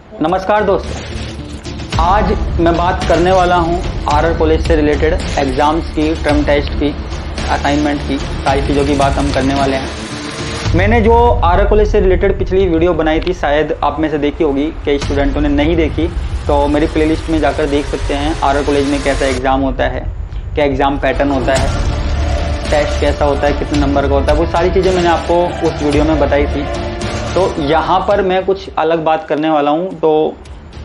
नमस्कार दोस्तों, आज मैं बात करने वाला हूं आरआर कॉलेज से रिलेटेड एग्ज़ाम्स की, टर्म टेस्ट की, असाइनमेंट की, सारी चीज़ों की बात हम करने वाले हैं। मैंने जो आरआर कॉलेज से रिलेटेड पिछली वीडियो बनाई थी, शायद आप में से देखी होगी, कई स्टूडेंटों ने नहीं देखी, तो मेरी प्लेलिस्ट में जाकर देख सकते हैं आरआर कॉलेज में कैसा एग्ज़ाम होता है, क्या एग्ज़ाम पैटर्न होता है, टेस्ट कैसा होता है, कितने नंबर का होता है, वो सारी चीज़ें मैंने आपको उस वीडियो में बताई थी। तो यहाँ पर मैं कुछ अलग बात करने वाला हूँ, तो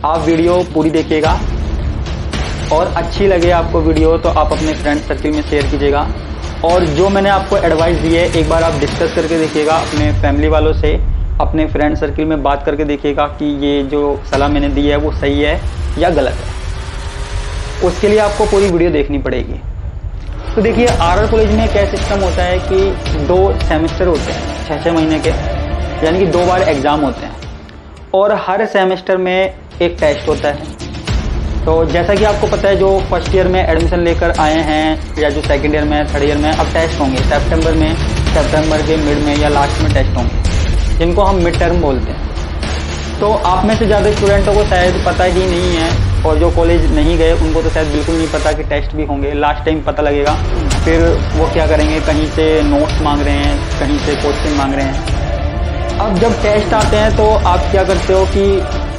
आप वीडियो पूरी देखिएगा और अच्छी लगे आपको वीडियो तो आप अपने फ्रेंड सर्किल में शेयर कीजिएगा। और जो मैंने आपको एडवाइस दी है, एक बार आप डिस्कस करके देखिएगा अपने फैमिली वालों से, अपने फ्रेंड सर्किल में बात करके देखिएगा कि ये जो सलाह मैंने दी है वो सही है या गलत है। उसके लिए आपको पूरी वीडियो देखनी पड़ेगी। तो देखिए, आरआर कॉलेज में क्या सिस्टम होता है कि 2 सेमेस्टर होते हैं 6-6 महीने के, यानी कि 2 बार एग्ज़ाम होते हैं और हर सेमेस्टर में एक टेस्ट होता है। तो जैसा कि आपको पता है, जो फर्स्ट ईयर में एडमिशन लेकर आए हैं या जो सेकंड ईयर में, थर्ड ईयर में, अब टेस्ट होंगे सितंबर के मिड में या लास्ट में टेस्ट होंगे, जिनको हम मिड टर्म बोलते हैं। तो आप में से ज़्यादा स्टूडेंटों को शायद पता ही नहीं है, और जो कॉलेज नहीं गए उनको तो शायद बिल्कुल नहीं पता कि टेस्ट भी होंगे। लास्ट टाइम पता लगेगा, फिर वो क्या करेंगे, कहीं से नोट्स मांग रहे हैं, कहीं से क्वेश्चन मांग रहे हैं। अब जब टेस्ट आते हैं तो आप क्या करते हो कि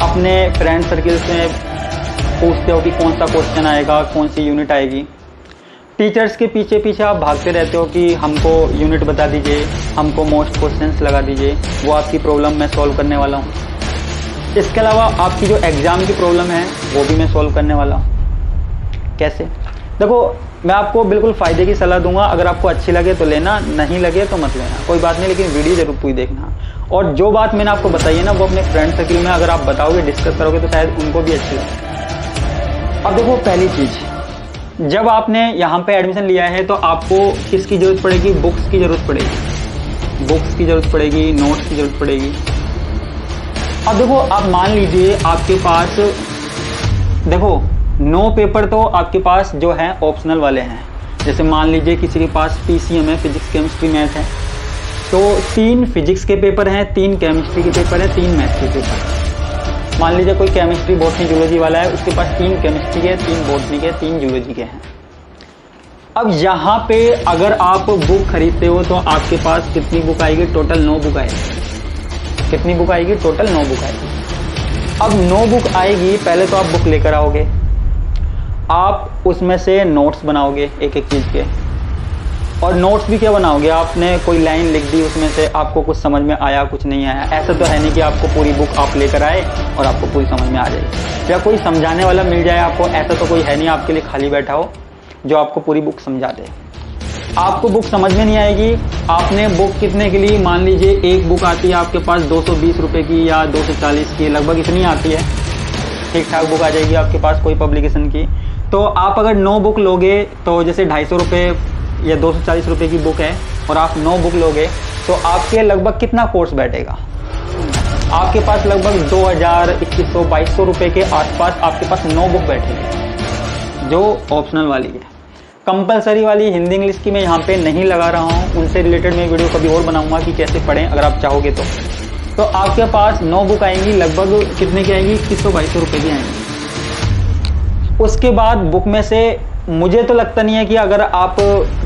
अपने फ्रेंड सर्किल से पूछते हो कि कौन सा क्वेश्चन आएगा, कौन सी यूनिट आएगी। टीचर्स के पीछे पीछे आप भागते रहते हो कि हमको यूनिट बता दीजिए, हमको मोस्ट क्वेश्चंस लगा दीजिए, वो आपकी प्रॉब्लम मैं सॉल्व करने वाला हूँ। इसके अलावा आपकी जो एग्ज़ाम की प्रॉब्लम है वो भी मैं सॉल्व करने वाला हूँ। कैसे? देखो, मैं आपको बिल्कुल फ़ायदे की सलाह दूंगा। अगर आपको अच्छी लगे तो लेना, नहीं लगे तो मत लेना, कोई बात नहीं, लेकिन वीडियो जरूर पूरी देखना। और जो बात मैंने आपको बताई है ना, वो अपने फ्रेंड सर्किल में अगर आप बताओगे, डिस्कस करोगे, तो शायद उनको भी अच्छी लगे। अब देखो, पहली चीज़, जब आपने यहाँ पे एडमिशन लिया है तो आपको किसकी ज़रूरत पड़ेगी? बुक्स की ज़रूरत पड़ेगी, बुक्स की ज़रूरत पड़ेगी, नोट्स की ज़रूरत पड़ेगी। अब देखो, आप मान लीजिए आपके पास, देखो 9 पेपर तो आपके पास जो है ऑप्शनल वाले हैं। जैसे मान लीजिए किसी के पास पीसीएम है, फिजिक्स केमिस्ट्री मैथ है, तो 3 फिजिक्स के पेपर हैं, 3 केमिस्ट्री के पेपर हैं, 3 मैथ के पेपर हैं। मान लीजिए कोई केमिस्ट्री, बॉटनी, जूलॉजी वाला है, उसके पास 3 केमिस्ट्री के, 3 बॉटनी के, 3 जूलॉजी के हैं। अब यहाँ पे अगर आप बुक खरीदते हो तो आपके पास कितनी बुक आएगी? टोटल 9 बुक आएगी। कितनी बुक आएगी? टोटल 9 बुक आएगी। अब 9 बुक आएगी, पहले तो आप बुक लेकर आओगे, आप उसमें से नोट्स बनाओगे एक एक चीज़ के। और नोट्स भी क्या बनाओगे? आपने कोई लाइन लिख दी, उसमें से आपको कुछ समझ में आया, कुछ नहीं आया। ऐसा तो है नहीं कि आपको पूरी बुक आप लेकर आए और आपको पूरी समझ में आ जाएगी, या कोई समझाने वाला मिल जाए आपको। ऐसा तो कोई है नहीं आपके लिए खाली बैठा हो जो आपको पूरी बुक समझा दे। आपको बुक समझ में नहीं आएगी। आपने बुक कितने के लिए, मान लीजिए एक बुक आती है आपके पास 220 रुपये की या 240 की, लगभग इतनी आती है, ठीक ठाक बुक आ जाएगी आपके पास कोई पब्लिकेशन की। तो आप अगर 9 बुक लोगे तो जैसे 250 रुपये या 240 रुपये की बुक है और आप 9 बुक लोगे तो आपके लगभग कितना कोर्स बैठेगा? आपके पास लगभग 2000, 2100, 2200 रुपये के आसपास आपके पास 9 बुक बैठेगी, जो ऑप्शनल वाली है। कंपलसरी वाली हिंदी इंग्लिश की मैं यहाँ पे नहीं लगा रहा हूँ, उनसे रिलेटेड मैं वीडियो कभी और बनाऊंगा कि कैसे पढ़ें अगर आप चाहोगे तो आपके पास 9 बुक आएंगी, लगभग कितने की आएंगी? 2100-2200 रुपये की आएंगी। उसके बाद बुक में से मुझे तो लगता नहीं है कि अगर आप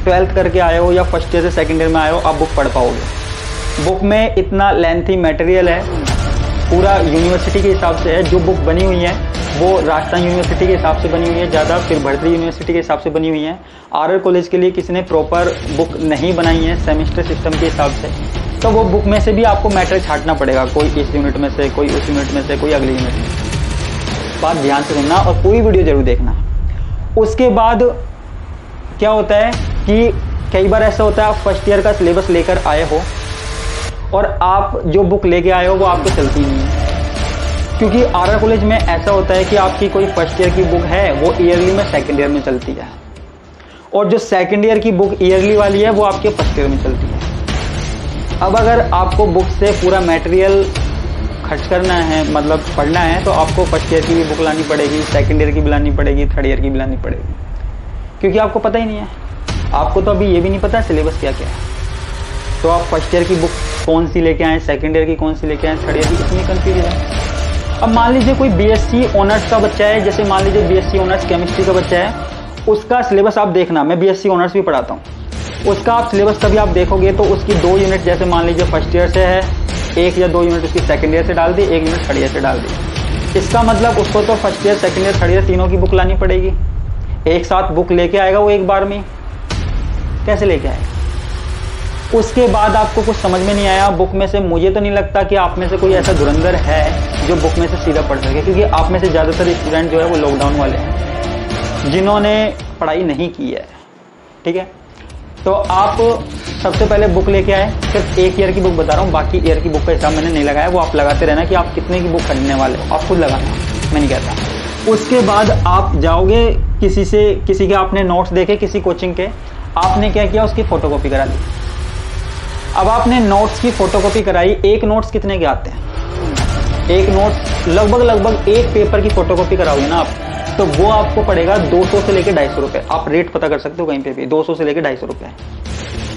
12th करके आए हो या फर्स्ट ईयर से सेकंड ईयर में आए हो आप बुक पढ़ पाओगे। बुक में इतना लेंथी मटेरियल है, पूरा यूनिवर्सिटी के हिसाब से है। जो बुक बनी हुई है वो राजस्थान यूनिवर्सिटी के हिसाब से बनी हुई है ज़्यादा, फिर भर्तरी यूनिवर्सिटी के हिसाब से बनी हुई है। आरआर कॉलेज के लिए किसी ने प्रॉपर बुक नहीं बनाई है सेमेस्टर सिस्टम के हिसाब से, तो वो बुक में से भी आपको मैटर छांटना पड़ेगा, कोई इस यूनिट में से, कोई उस यूनिट में से, कोई अगली यूनिट में। बात ध्यान से सुनना और पूरी वीडियो जरूर देखना। उसके बाद क्या होता है कि कई बार ऐसा होता है आप फर्स्ट ईयर का सिलेबस लेकर आए हो और आप जो बुक लेके आए हो वो आपको चलती नहीं है, क्योंकि आरआर कॉलेज में ऐसा होता है कि आपकी कोई फर्स्ट ईयर की बुक है वो ईयरली में सेकंड ईयर में चलती है, और जो सेकंड ईयर की बुक ईयरली वाली है वो आपके फर्स्ट ईयर में चलती है। अब अगर आपको बुक से पूरा मटेरियल खर्च करना है, मतलब पढ़ना है, तो आपको फर्स्ट ईयर की भी बुक लानी पड़ेगी, सेकंड ईयर की भी लानी पड़ेगी, थर्ड ईयर की भी लानी पड़ेगी, क्योंकि आपको पता ही नहीं है। आपको तो अभी ये भी नहीं पता सिलेबस क्या क्या है, तो आप फर्स्ट ईयर की बुक कौन सी लेके आए, सेकंड ईयर की कौन सी लेके आए, थर्ड ईयर की, इसमें कंफ्यूजन है। अब मान लीजिए कोई बीएससी ऑनर्स का बच्चा है, जैसे मान लीजिए बीएससी ऑनर्स केमिस्ट्री का बच्चा है, उसका सिलेबस आप देखना, मैं बीएससी ऑनर्स भी पढ़ाता हूँ, उसका आप सिलेबस कभी आप देखोगे तो उसकी 2 यूनिट जैसे मान लीजिए फर्स्ट ईयर से है, 1 या 2 यूनिट उसकी सेकंड ईयर से डाल दी, 1 यूनिट थर्ड ईयर से डाल दी। इसका मतलब उसको तो first year second year third year तीनों की बुक लानी पड़ेगी। एक साथ बुक लेके आएगा वो एक बार में, कैसे लेके आएगा? उसके बाद आपको कुछ समझ में नहीं आया बुक में से, मुझे तो नहीं लगता कि आप में से कोई ऐसा धुरंधर है जो बुक में से सीधा पढ़ सके, क्योंकि आप में से ज़्यादातर स्टूडेंट जो है वो लॉकडाउन वाले हैं जिन्होंने पढ़ाई नहीं की है। ठीक है, तो आप सबसे पहले बुक लेके आए, सिर्फ 1 ईयर की बुक बता रहा हूँ, बाकी ईयर की बुक का हिसाब मैंने नहीं लगाया, वो आप लगाते रहना कि आप कितने की बुक खरीदने वाले हो, आप खुद लगाना, मैं नहीं कहता। उसके बाद आप जाओगे किसी के आपने नोट्स देखे, किसी कोचिंग के, आपने क्या किया, उसकी फोटोकॉपी करा ली। अब आपने नोट्स की फोटोकॉपी कराई, एक नोट्स कितने के आते हैं? एक नोट्स लगभग एक पेपर की फोटोकॉपी कराओगे ना आप, तो वो आपको पड़ेगा 200 से लेकर 250 रुपए। आप रेट पता कर सकते हो कहीं पे भी, 200 से लेकर 250 रुपए।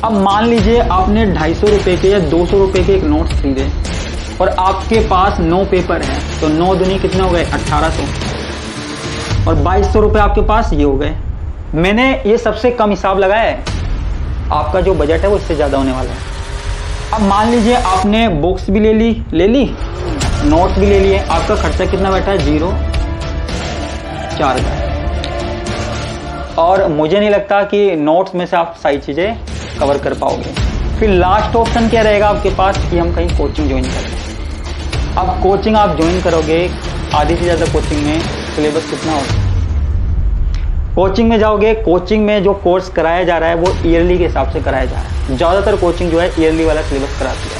अब मान लीजिए आपने 250 रुपए के या 200 रुपए के एक नोट्स खरीदे और आपके पास 9 पेपर हैं, तो 9 दूनी कितने हो गए? 1800, और 2200 रुपए आपके पास ये हो गए। मैंने ये सबसे कम हिसाब लगाया है, आपका जो बजट है वो इससे ज्यादा होने वाला है। अब मान लीजिए आपने बुक्स भी ले ली, नोट्स भी ले लिए, आपका खर्चा कितना बैठा है? 0, 4,000। और मुझे नहीं लगता कि नोट्स में से आप सारी चीजें कवर कर पाओगे। फिर लास्ट ऑप्शन क्या रहेगा आपके पास कि हम कहीं कोचिंग ज्वाइन करें। अब कोचिंग आप ज्वाइन करोगे, आधी से ज्यादा कोचिंग में सिलेबस कितना होगा? कोचिंग में जाओगे, कोचिंग में जो कोर्स कराया जा रहा है वो ईयरली के हिसाब से कराया जा रहा है, ज्यादातर कोचिंग जो है ईयरली वाला सिलेबस कराती है।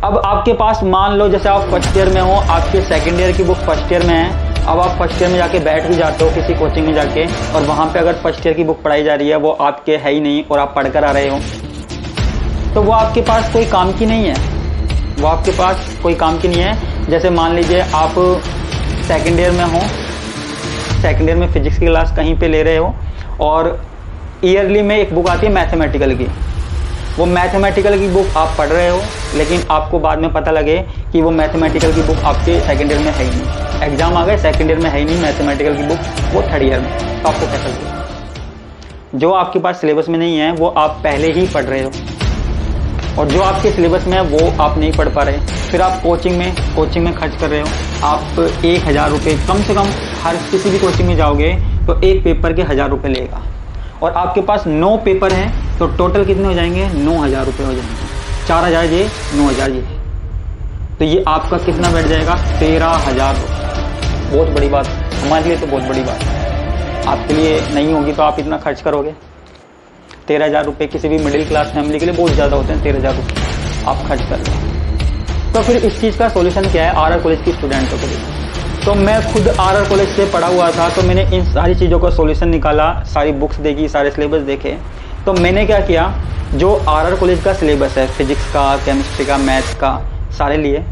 अब आपके पास मान लो जैसे आप फर्स्ट ईयर में हो, आपके सेकेंड ईयर की बुक फर्स्ट ईयर में है, अब आप फर्स्ट ईयर में जाके बैठ भी जाते हो किसी कोचिंग में जाके, और वहां पे अगर फर्स्ट ईयर की बुक पढ़ाई जा रही है वो आपके है ही नहीं और आप पढ़कर आ रहे हो, तो वो आपके पास कोई काम की नहीं है, वो आपके पास कोई काम की नहीं है। जैसे मान लीजिए आप सेकेंड ईयर में हो, सेकेंड ईयर में फिजिक्स की क्लास कहीं पे ले रहे हो, और ईयरली में एक बुक आती है मैथमेटिकल की, वो मैथमेटिकल की बुक आप पढ़ रहे हो, लेकिन आपको बाद में पता लगे कि वो मैथमेटिकल की बुक आपके सेकेंड ईयर में है ही नहीं, एग्जाम आ गए सेकेंड ईयर में है ही नहीं मैथमेटिकल की बुक, वो थर्ड ईयर में, तो आपको कैसा लगेगा? जो आपके पास सिलेबस में नहीं है वो आप पहले ही पढ़ रहे हो, और जो आपके सिलेबस में है वो आप नहीं पढ़ पा रहे, फिर आप कोचिंग में खर्च कर रहे हो। आप 1,000 रुपये कम से कम, हर किसी भी कोचिंग में जाओगे तो एक पेपर के 1,000 रुपये लेगा, और आपके पास 9 पेपर हैं, तो टोटल कितने हो जाएंगे? 9,000 रुपये हो जाएंगे, 4,000 ये, 9,000 ये, तो ये आपका कितना बैठ जाएगा? 13,000 रुपये। बहुत बड़ी बात, हमारे लिए तो बहुत बड़ी बात है, आपके लिए नहीं होगी तो आप इतना खर्च करोगे? 13,000 रुपये किसी भी मिडिल क्लास फैमिली के लिए बहुत ज़्यादा होते हैं, 13,000 रुपये आप खर्च कर रहे हो। तो फिर इस चीज़ का सोल्यूशन क्या है आरआर कॉलेज की स्टूडेंटों के लिए? तो मैं खुद आरआर कॉलेज से पढ़ा हुआ था, तो मैंने इन सारी चीज़ों का सोल्यूशन निकाला, सारी बुक्स देखी, सारे सिलेबस देखे। तो मैंने क्या किया, जो आरआर कॉलेज का सिलेबस है फिजिक्स का, केमिस्ट्री का, मैथ्स का, सारे लिए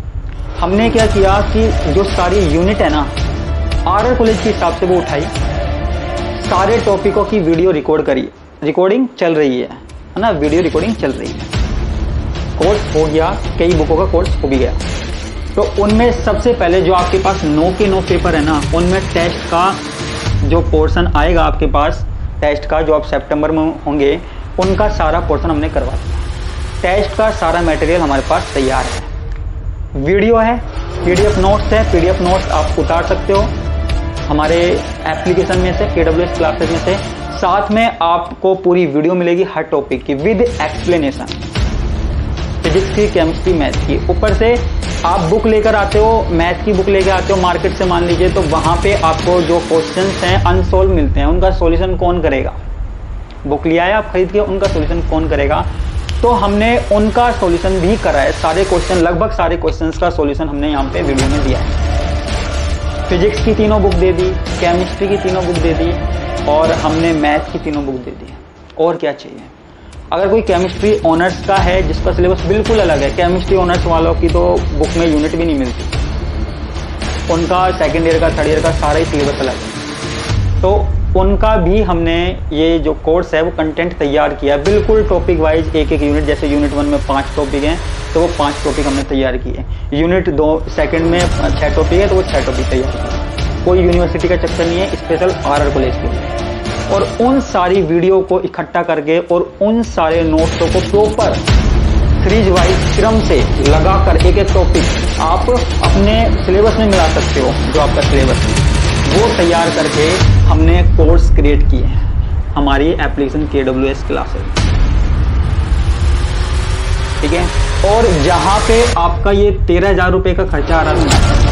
हमने क्या किया कि जो सारी यूनिट है ना आरआर कॉलेज के हिसाब से वो उठाई, सारे टॉपिकों की वीडियो रिकॉर्ड करी, रिकॉर्डिंग चल रही है ना, वीडियो रिकॉर्डिंग चल रही है, कोर्स हो गया, कई बुकों का कोर्स हो भी गया। तो उनमें सबसे पहले जो आपके पास 9 के 9 पेपर है ना, उनमें टेस्ट का जो पोर्शन आएगा आपके पास, टेस्ट का जो आप सितंबर में होंगे, उनका सारा पोर्शन हमने करवा दिया। टेस्ट का सारा मटेरियल हमारे पास तैयार है, वीडियो है, पीडीएफ नोट्स है, पीडीएफ नोट्स आप उतार सकते हो हमारे एप्लीकेशन में से, KWS क्लासेस में से। साथ में आपको पूरी वीडियो मिलेगी हर टॉपिक की विद एक्सप्लेनेशन, फिजिक्स की, केमिस्ट्री, मैथ की। ऊपर से आप बुक लेकर आते हो, मैथ की बुक लेकर आते हो मार्केट से मान लीजिए, तो वहां पे आपको जो क्वेश्चंस हैं अनसॉल्व मिलते हैं, उनका सॉल्यूशन कौन करेगा? बुक लिया है आप खरीद के, उनका सॉल्यूशन कौन करेगा? तो हमने उनका सॉल्यूशन भी करा है, सारे क्वेश्चन, लगभग सारे क्वेश्चंस का सॉल्यूशन हमने यहाँ पे वीडियो में दिया है। फिजिक्स की तीनों बुक दे दी, केमिस्ट्री की तीनों बुक दे दी, और हमने मैथ की तीनों बुक दे दी। और क्या चाहिए? अगर कोई केमिस्ट्री ऑनर्स का है जिसका सिलेबस बिल्कुल अलग है, केमिस्ट्री ऑनर्स वालों की तो बुक में यूनिट भी नहीं मिलती, उनका सेकेंड ईयर का, थर्ड ईयर का सारा ही सिलेबस अलग है, तो उनका भी हमने ये जो कोर्स है वो कंटेंट तैयार किया, बिल्कुल टॉपिक वाइज, एक एक यूनिट, जैसे यूनिट 1 में 5 टॉपिक हैं, तो वो 5 टॉपिक हमने तैयार किए। यूनिट 2 सेकंड में 6 टॉपिक है तो वो 6 टॉपिक तैयार किए। कोई यूनिवर्सिटी का चक्कर नहीं है, स्पेशल आरआर कॉलेज के लिए। और उन सारी वीडियो को इकट्ठा करके और उन सारे नोट्सों को प्रॉपर सीरीज वाइज क्रम से लगाकर एक एक टॉपिक आप अपने सिलेबस में मिला सकते हो। जो आपका सिलेबस है वो तैयार करके हमने कोर्स क्रिएट किए हैं हमारी एप्लीकेशन KWS क्लासेस, ठीक है। और जहां पे आपका ये 13,000 रुपये का खर्चा आ रहा था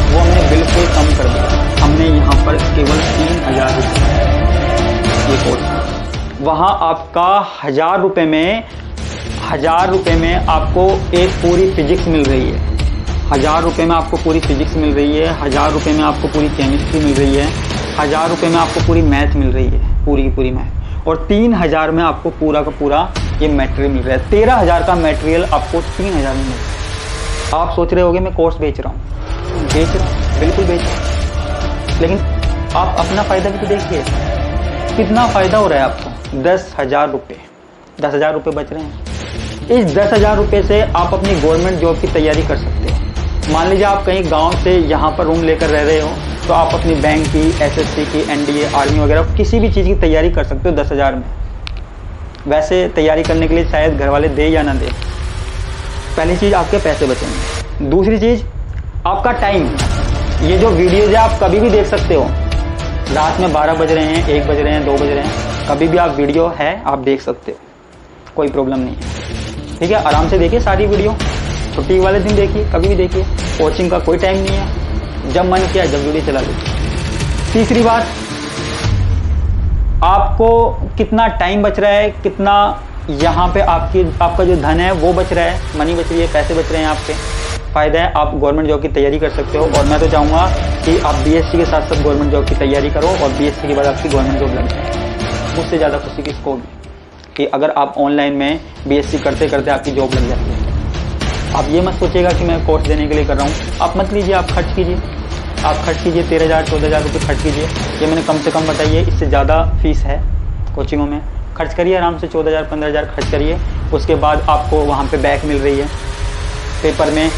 वो हमने बिल्कुल कम कर दिया। हमने यहाँ पर केवल 3,000 रुपये ये कोर्स, वहां आपका 1,000 रुपये में आपको एक पूरी फिजिक्स मिल रही है, 1,000 रुपये में आपको पूरी फिजिक्स मिल रही है, 1,000 रुपये में आपको पूरी केमिस्ट्री मिल रही है, 1,000 रुपये में आपको पूरी मैथ मिल रही है, पूरी की पूरी मैथ। और 3,000 में आपको पूरा का पूरा ये मटेरियल मिल रहा है। 13,000 का मटेरियल आपको 3,000 में मिल रहा है। आप सोच रहे होगे मैं कोर्स बेच रहा हूँ, बिल्कुल बेच रहा हूँ, लेकिन आप अपना फायदा भी तो देखिए, कितना फायदा हो रहा है आपको। 10,000 रुपये, 10,000 रुपये बच रहे हैं। इस 10,000 रुपये से आप अपनी गवर्नमेंट जॉब की तैयारी कर सकते हो। मान लीजिए आप कहीं गांव से यहाँ पर रूम लेकर रह रहे हो तो आप अपनी बैंक की, SSC की, NDA, आर्मी वगैरह किसी भी चीज़ की तैयारी कर सकते हो 10,000 में। वैसे तैयारी करने के लिए शायद घर वाले दे या ना दे। पहली चीज़ आपके पैसे बचेंगे, दूसरी चीज़ आपका टाइम। ये जो वीडियोज है आप कभी भी देख सकते हो, रात में 12 बज रहे हैं, 1 बज रहे हैं, 2 बज रहे हैं, कभी भी आप वीडियो है आप देख सकते हो, कोई प्रॉब्लम नहीं है, ठीक है। आराम से देखिए सारी वीडियो, छुट्टी वाले दिन देखिए, कभी भी देखिए, कोचिंग का कोई टाइम नहीं है, जब मन किया जब वीडियो चला लीजिए। तीसरी बात, आपको कितना टाइम बच रहा है, कितना यहाँ पे आपका जो धन है वो बच रहा है, मनी बच रही है, पैसे बच रहे हैं आपके, फायदा है। आप गवर्नमेंट जॉब की तैयारी कर सकते हो। और मैं तो चाहूँगा कि आप BSc के साथ साथ गवर्नमेंट जॉब की तैयारी करो और BSc के बाद आपकी गवर्नमेंट जॉब लग जाए। मुझसे ज़्यादा खुशी किसको होगी कि अगर आप ऑनलाइन में BSc करते करते आपकी जॉब लग जाती है। आप ये मत सोचिएगा कि मैं कोर्स देने के लिए कर रहा हूँ, आप मत लीजिए, आप खर्च कीजिए, 13,000 14,000 रुपये खर्च कीजिए। ये मैंने कम से कम बताई है, इससे ज़्यादा फीस है कोचिंगों में। खर्च करिए आराम से, 14,000 15,000 खर्च करिए। उसके बाद आपको वहाँ पे बैक मिल रही है पेपर में,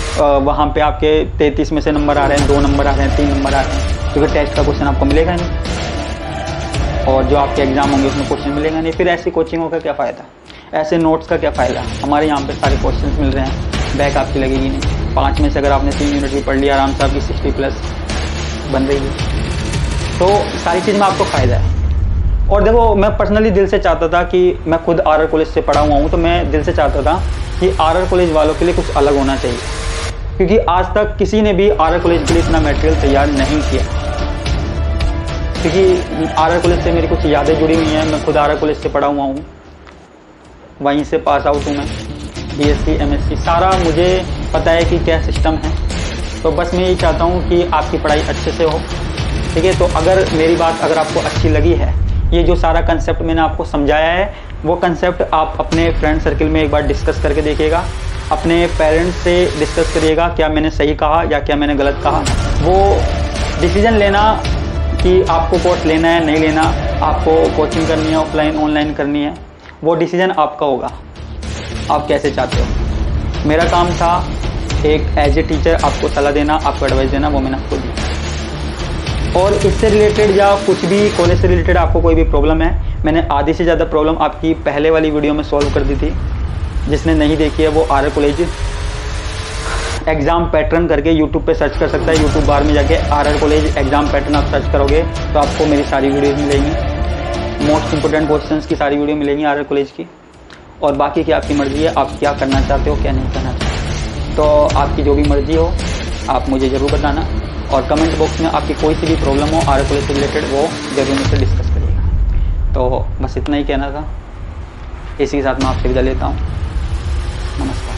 वहाँ पे आपके 33 में से नंबर आ रहे हैं, 2 नंबर आ रहे हैं, 3 नंबर आ रहे हैं, क्योंकि टेस्ट का क्वेश्चन आपको मिलेगा नहीं और जो आपके एग्जाम होंगे उसमें क्वेश्चन मिलेगा नहीं। फिर ऐसी कोचिंगों का क्या फ़ायदा, ऐसे नोट्स का क्या फ़ायदा। हमारे यहाँ पे सारे क्वेश्चन मिल रहे हैं, बैक आपकी लगेगी नहीं। 5 में से अगर आपने 3 यूनिट भी पढ़ लिया, आराम से आपकी 60+ बन रही है। तो सारी चीज़ में आपको फ़ायदा है। और देखो, मैं पर्सनली दिल से चाहता था कि मैं खुद आरआर कॉलेज से पढ़ा हुआ हूँ, तो मैं दिल से चाहता था कि आरआर कॉलेज वालों के लिए कुछ अलग होना चाहिए, क्योंकि आज तक किसी ने भी आरआर कॉलेज के लिए इतना मटेरियल तैयार नहीं किया। क्योंकि आरआर कॉलेज से मेरी कुछ यादें जुड़ी हुई हैं, मैं खुद आरआर कॉलेज से पढ़ा हुआ हूँ, वहीं से पास आउट हूँ मैं। BSc MSc सारा मुझे पता है कि क्या सिस्टम है। तो बस मैं यही चाहता हूँ कि आपकी पढ़ाई अच्छे से हो, ठीक है। तो अगर मेरी बात अगर आपको अच्छी लगी है, ये जो सारा कंसेप्ट मैंने आपको समझाया है, वो कंसेप्ट आप अपने फ्रेंड सर्कल में एक बार डिस्कस करके देखिएगा, अपने पेरेंट्स से डिस्कस करिएगा, क्या मैंने सही कहा या क्या मैंने गलत कहा। वो डिसीजन लेना कि आपको कोर्स लेना है नहीं लेना, आपको कोचिंग करनी है, ऑफलाइन ऑनलाइन करनी है, वो डिसीजन आपका होगा, आप कैसे चाहते हो। मेरा काम था एक एज ए टीचर आपको सलाह देना, आपको एडवाइस देना, वो मैंने आपको दी। और इससे रिलेटेड या कुछ भी कॉलेज से रिलेटेड आपको कोई भी प्रॉब्लम है, मैंने आधी से ज़्यादा प्रॉब्लम आपकी पहले वाली वीडियो में सॉल्व कर दी थी। जिसने नहीं देखी है वो आरआर कॉलेज एग्ज़ाम पैटर्न करके यूट्यूब पे सर्च कर सकता है। यूट्यूब बार में जाके आरआर कॉलेज एग्ज़ाम पैटर्न आप सर्च करोगे तो आपको मेरी सारी वीडियोज़ मिलेंगी, मोस्ट इंपोर्टेंट क्वेश्चंस की सारी वीडियो मिलेंगी आरआर कॉलेज की। और बाकी की आपकी मर्ज़ी है, आप क्या करना चाहते हो क्या नहीं करना चाहते। तो आपकी जो भी मर्ज़ी हो आप मुझे ज़रूर बताना, और कमेंट बॉक्स में आपकी कोई सी भी प्रॉब्लम हो आरआर कॉलेज से रिलेटेड वो जरूर मुझसे डिस्कस करिएगा। तो बस इतना ही कहना था, इसी के साथ मैं आपसे विदा लेता हूँ। नमस्कार।